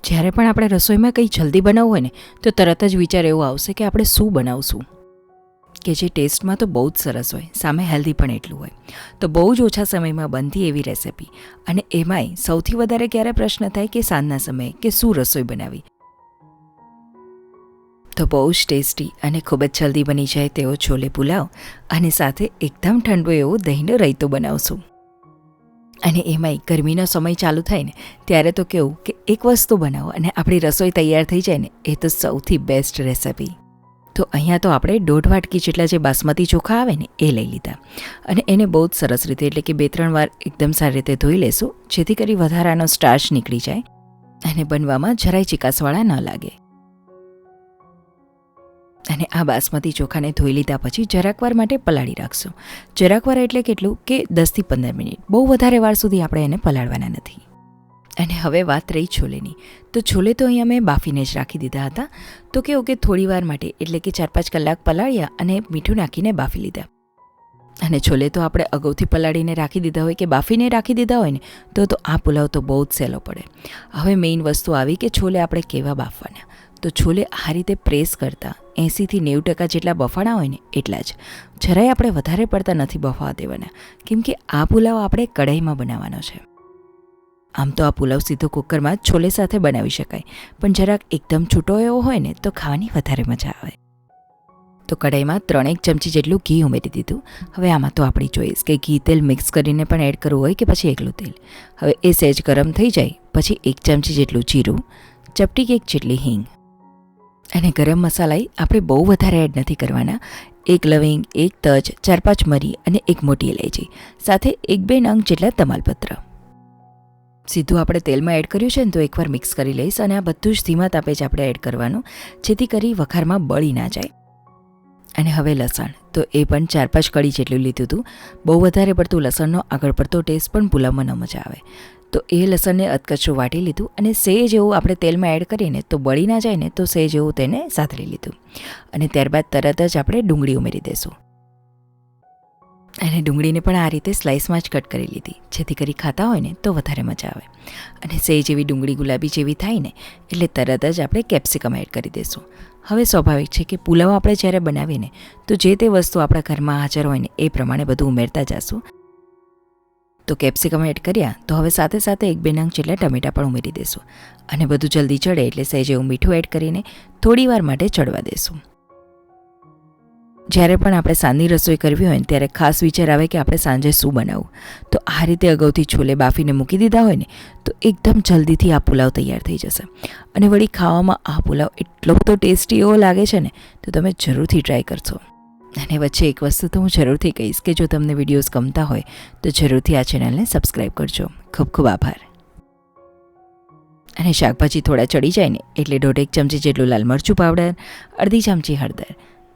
જ્યારે પણ આપણે રસોઈમાં કંઈ જલ્દી બનાવવું હોય ને તો તરત જ વિચાર એવો આવશે કે આપણે શું બનાવશું કે જે ટેસ્ટમાં તો બહુ જ સરસ હોય, સામે હેલ્ધી પણ એટલું હોય. તો બહુ જ ઓછા સમયમાં બનતી એવી રેસિપી, અને એમાંય સૌથી વધારે ક્યારે પ્રશ્ન થાય કે સાંજના સમયે કે શું રસોઈ બનાવી. તો બહુ જ ટેસ્ટી અને ખૂબ જ જલ્દી બની જાય તેવો છોલે પુલાવ અને સાથે એકદમ ઠંડુ એવો દહીંનો રાયતો બનાવશું. અને એમાંય ગરમીનો સમય ચાલુ થાય ને ત્યારે તો કેવું કે એક વસ્તુ બનાવો અને આપણી રસોઈ તૈયાર થઈ જાય ને એ તો સૌથી બેસ્ટ રેસિપી. તો અહીંયા તો આપણે 1.5 વાટકી જેટલા જે બાસમતી ચોખા આવે ને એ લઈ લીધા અને એને બહુ જ સરસ રીતે એટલે કે 2-3 વાર એકદમ સારી રીતે ધોઈ લેશું, જેથી કરી વધારાનો સ્ટાર્ચ નીકળી જાય અને બનવામાં જરાય ચીકાસવાળા ન લાગે. અને આ બાસમતી ચોખાને ધોઈ લીધા પછી જરાકવાર માટે પલાળી રાખશું. જરાકવાર એટલે કેટલું કે 10 થી 15 મિનિટ, બહુ વધારે વાર સુધી આપણે એને પલાળવાના નથી. અને હવે વાત રહી છોલેની, તો છોલે તો અહીંયા મેં બાફીને જ રાખી દીધા હતા. તો કેવું કે થોડી વાર માટે એટલે કે 4-5 કલાક પલાળ્યા અને મીઠું નાખીને બાફી લીધા. અને છોલે તો આપણે અગાઉથી પલાળીને રાખી દીધા હોય કે બાફીને રાખી દીધા હોય ને તો આ પુલાવ તો બહુ જ સહેલો પડે. હવે મેઇન વસ્તુ આવી કે છોલે આપણે કેવા બાફવાના. તો છોલે આ રીતે પ્રેસ કરતાં 80 થી 90% જેટલા બફાણા હોય ને એટલા જ, જરાય આપણે વધારે પડતા નથી બફાવા દેવાના, કેમ કે આ પુલાવ આપણે કઢાઈમાં બનાવવાનો છે. આમ તો આ પુલાવ સીધો કુકરમાં જ છોલે સાથે બનાવી શકાય, પણ જરાક એકદમ છૂટો એવો હોય ને તો ખાવાની વધારે મજા આવે. તો કઢાઈમાં 3 ચમચી જેટલું ઘી ઉમેરી દીધું. હવે આમાં તો આપણી ચોઈસ કે ઘી તેલ મિક્સ કરીને પણ એડ કરવું હોય કે પછી એકલું તેલ. હવે એ સહેજ ગરમ થઈ જાય પછી 1 ચમચી જેટલું જીરું, ચપટી 1 જેટલી હિંગ અને ગરમ મસાલા આપણે બહુ વધારે એડ નથી કરવાના. 1 લવિંગ, 1 તજ, 4-5 મરી અને 1 મોટી ઇલાયચી, સાથે 1-2 નંગ જેટલા તમાલપત્ર. સીધું આપણે તેલમાં એડ કર્યું છે ને તો એકવાર મિક્સ કરી લઈશ અને આ બધું જ ધીમા તાપે જ આપણે એડ કરવાનું, જેથી કરી વઘારમાં બળી ના જાય. અને હવે લસણ, તો એ પણ 4-5 કળી જેટલું લીધું હતું. બહુ વધારે પડતું લસણનો આગળ પડતો ટેસ્ટ પણ પુલાવમાં ન મજા આવે. તો એ લસણને અધકચરું વાટી લીધું અને સહેજ એવું આપણે તેલમાં એડ કરીને તો બળી ના જાય ને તો સહેજ એવું તેને સાતરી લીધું. અને ત્યારબાદ તરત જ આપણે ડુંગળી ઉમેરી દઈશું. અને ડુંગળીને પણ આ રીતે સ્લાઇસમાં જ કટ કરી લીધી, જેથી કરી ખાતા હોય ને તો વધારે મજા આવે. અને સહેજ એવી ડુંગળી ગુલાબી જેવી થાય ને એટલે તરત જ આપણે કેપ્સિકમ એડ કરી દઈશું. હવે સ્વાભાવિક છે કે પુલાવ આપણે જ્યારે બનાવીએ ને તો જે તે વસ્તુ આપણા ઘરમાં હાજર હોય ને એ પ્રમાણે બધું ઉમેરતા જશું. તો કેપ્સિકમ એડ કર્યા તો હવે સાથે સાથે 1-2 નંગ જેટલા ટમેટાં પણ ઉમેરી દઈશું. અને બધું જલ્દી ચડે એટલે સહેજ એવું મીઠું એડ કરીને થોડી વાર માટે ચડવા દઈશું. જ્યારે પણ આપણે સાંજની રસોઈ કરવી હોય ને ત્યારે ખાસ વિચાર આવે કે આપણે સાંજે શું બનાવવું. તો આ રીતે અગાઉથી છોલે બાફીને મૂકી દીધા હોય ને તો એકદમ જલ્દીથી આ પુલાવ તૈયાર થઈ જશે. અને વળી ખાવામાં આ પુલાવ એટલો બધો ટેસ્ટી એવો લાગે છે ને તો તમે જરૂરથી ટ્રાય કરશો. અને વચ્ચે એક વસ્તુ તો હું જરૂરથી કહીશ કે જો તમને વિડીયોઝ ગમતા હોય તો જરૂરથી આ ચેનલને સબસ્ક્રાઈબ કરજો. ખૂબ ખૂબ આભાર. અને શાકભાજી થોડા ચડી જાય ને એટલે 1.5 ચમચી જેટલું લાલ મરચું પાવડર, અડધી ચમચી હળદર,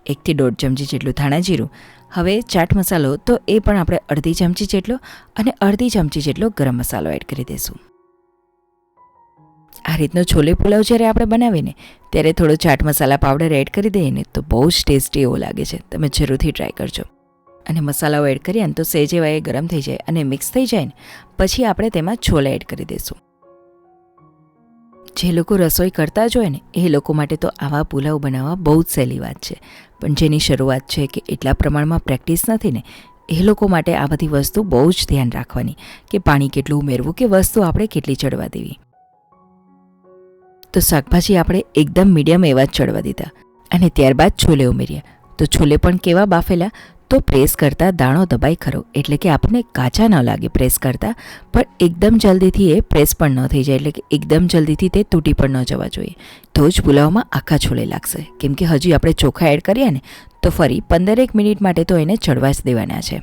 1 થી 1.5 ચમચી જેટલું ધાણા જીરું. હવે ચાટ મસાલો તો એ પણ આપણે અડધી ચમચી જેટલો અને અડધી ચમચી જેટલો ગરમ મસાલો એડ કરી દઈશું. આ રીતનો છોલે પુલાવ જ્યારે આપણે બનાવીએ ને ત્યારે થોડો ચાટ મસાલા પાવડર એડ કરી દઈએ ને તો બહુ જ ટેસ્ટી એવો લાગે છે. તમે જરૂરથી ટ્રાય કરજો. અને મસાલાઓ એડ કરીએ ને તો સહેજ એવા એ ગરમ થઈ જાય અને મિક્સ થઈ જાય ને પછી આપણે તેમાં છોલે એડ કરી દઈશું. જે લોકો રસોઈ કરતા જ હોય ને એ લોકો માટે તો આવા પુલાવ બનાવવા બહુ જ સહેલી વાત છે, પણ જેની શરૂઆત છે કે એટલા પ્રમાણમાં પ્રેક્ટિસ નથી ને એ લોકો માટે આ બધી વસ્તુ બહુ જ ધ્યાન રાખવાની કે પાણી કેટલું ઉમેરવું કે વસ્તુ આપણે કેટલી ચડવા દેવી. તો શાકભાજી આપણે એકદમ મીડિયમ એવા જ ચડવા દીધા અને ત્યારબાદ છોલે ઉમેર્યા. તો છોલે પણ કેવા બાફેલા, તો પ્રેસ કરતાં દાણો દબાઈ ખરો, એટલે કે આપણને કાચા ન લાગે પ્રેસ કરતાં, પણ એકદમ જલ્દીથી એ પ્રેસ પણ ન થઈ જાય, એટલે કે એકદમ જલ્દીથી તે તૂટી પણ ન જવા જોઈએ. તો જ પુલાવમાં આખા છોલે લાગશે, કેમ કે હજી આપણે ચોખા એડ કર્યા ને તો ફરી 15 મિનિટ માટે તો એને ચડવા જ દેવાના છે.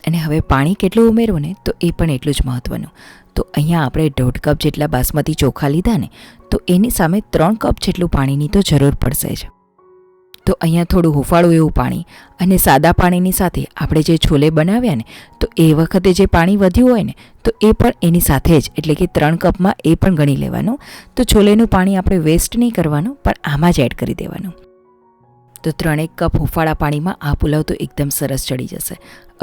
અને હવે પાણી કેટલું ઉમેરવું ને તો એ પણ એટલું જ મહત્ત્વનું. તો અહીંયા આપણે 1.5 કપ જેટલા બાસમતી ચોખા લીધા ને તો એની સામે 3 કપ જેટલું પાણીની તો જરૂર પડશે જ. તો અહીંયા થોડું હુંફાળું એવું પાણી અને સાદા પાણીની સાથે આપણે જે છોલે બનાવ્યા ને તો એ વખતે જે પાણી વધ્યું હોય ને તો એ પણ એની સાથે જ, એટલે કે 3 કપમાં એ પણ ગણી લેવાનું. તો છોલેનું પાણી આપણે વેસ્ટ નહીં કરવાનું, પણ આમાં જ એડ કરી દેવાનું. તો 3 કપ હુંફાળા પાણીમાં આ પુલાવ તો એકદમ સરસ ચડી જશે.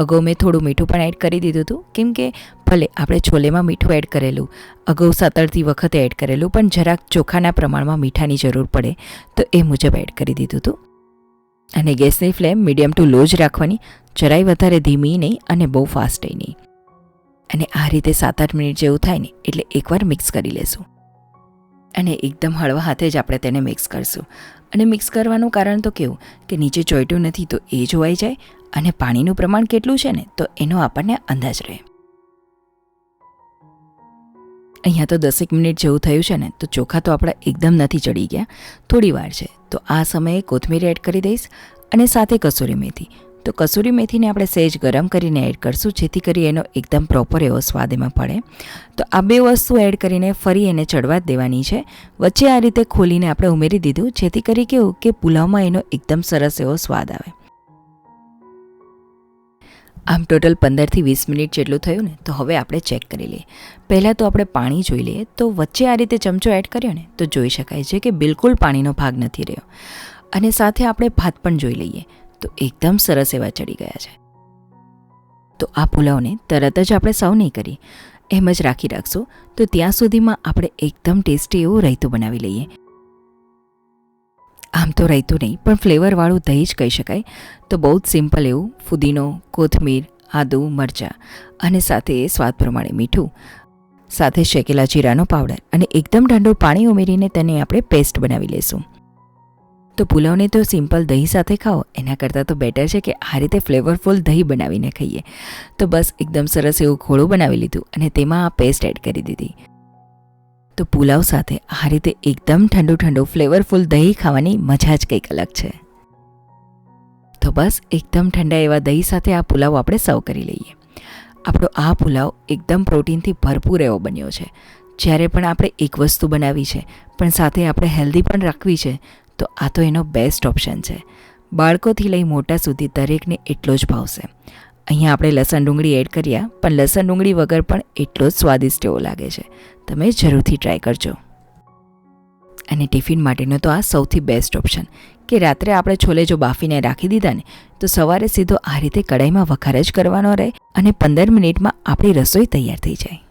અગાઉ મેં થોડું મીઠું પણ એડ કરી દીધું હતું, કેમ કે ભલે આપણે છોલેમાં મીઠું એડ કરેલું, અગાઉ સાતળતી વખતે એડ કરેલું, પણ જરાક ચોખાના પ્રમાણમાં મીઠાની જરૂર પડે તો એ મુજબ એડ કરી દીધું હતું. અને ગેસની ફ્લેમ મીડિયમ ટુ લો જ રાખવાની, જરાય વધારે ધીમી નહીં અને બહુ ફાસ્ટ નહીં. અને આ રીતે 7-8 મિનિટ જેવું થાય ને એટલે એકવાર મિક્સ કરી લેશું. અને એકદમ હળવા હાથે જ આપણે તેને મિક્સ કરશું. અને મિક્સ કરવાનું કારણ તો કેવું કે નીચે ચોંટ્યું નથી તો એ જોવાઈ જાય, અને પાણીનું પ્રમાણ કેટલું છે ને તો એનો આપણને અંદાજ રહે. અહીંયા તો 10 મિનિટ જેવું થયું છે ને તો ચોખા તો આપણા એકદમ નથી ચડી ગયા, થોડી વાર છે. તો આ સમયે કોથમીર એડ કરી દઈશ અને સાથે કસૂરી મેથી. તો કસૂરી મેથીને આપણે સહેજ ગરમ કરીને એડ કરશું, જેથી કરી એનો એકદમ પ્રોપર એવો સ્વાદ એમાં પડે. તો આ બે વસ્તુ એડ કરીને ફરી એને ચડવા જ દેવાની છે. વચ્ચે આ રીતે ખોલીને આપણે ઉમેરી દીધું, જેથી કરી કેવું કે પુલાવમાં એનો એકદમ સરસ એવો સ્વાદ આવે. આમ ટોટલ 15 થી 20 મિનિટ જેટલું થયું ને તો હવે આપણે ચેક કરી લઈએ. પહેલાં તો આપણે પાણી જોઈ લઈએ. તો વચ્ચે આ રીતે ચમચો એડ કર્યો ને તો જોઈ શકાય છે કે બિલકુલ પાણીનો ભાગ નથી રહ્યો. અને સાથે આપણે ભાત પણ જોઈ લઈએ તો એકદમ સરસ એવા ચડી ગયા છે. તો આ પુલાવને તરત જ આપણે સર્વ નહીં કરી, એમ જ રાખી રાખશું. તો ત્યાં સુધીમાં આપણે એકદમ ટેસ્ટી એવું રાયતું બનાવી લઈએ. આમ તો રાયતું નહીં પણ ફ્લેવરવાળું દહીં જ કહી શકાય. તો બહુ જ સિમ્પલ એવું ફુદીનો, કોથમીર, આદું, મરચાં અને સાથે સ્વાદ પ્રમાણે મીઠું, સાથે શેકેલા જીરાનો પાવડર અને એકદમ ઠંડુ પાણી ઉમેરીને તેને આપણે પેસ્ટ બનાવી લઈશું. તો પુલાવને તો સિમ્પલ દહીં સાથે ખાઓ એના કરતાં તો બેટર છે કે આ રીતે ફ્લેવરફુલ દહીં બનાવીને ખાઈએ. તો બસ એકદમ સરસ એવું ઘોળું બનાવી લીધું અને તેમાં આ પેસ્ટ એડ કરી દીધી. તો પુલાવ સાથે આ રીતે એકદમ ઠંડુ ઠંડુ ફ્લેવરફુલ દહીં ખાવાની મજા જ કંઈક અલગ છે. તો બસ એકદમ ઠંડા એવા દહીં સાથે આ પુલાવ આપણે સર્વ કરી લઈએ. આપણો આ પુલાવ એકદમ પ્રોટીનથી ભરપૂર એવો બન્યો છે. જ્યારે પણ આપણે એક વસ્તુ બનાવી છે પણ સાથે આપણે હેલ્ધી પણ રાખવી છે તો આ તો એનો બેસ્ટ ઓપ્શન છે. બાળકોથી લઈ મોટા સુધી દરેકને એટલો જ ભાવશે. અહીંયા આપણે લસણ ડુંગળી એડ કર્યા, પણ લસણ ડુંગળી વગર પણ એટલો જ સ્વાદિષ્ટ એવો લાગે છે. તમે જરૂરથી ટ્રાય કરજો. અને ટિફિન માટેનો તો આ સૌથી બેસ્ટ ઓપ્શન કે રાત્રે આપણે છોલે જો બાફીને રાખી દીધા ને તો સવારે સીધો આ રીતે કડાઈમાં વઘાર જ કરવાનો રહે અને 15 મિનિટમાં આપણી રસોઈ તૈયાર થઈ જાય.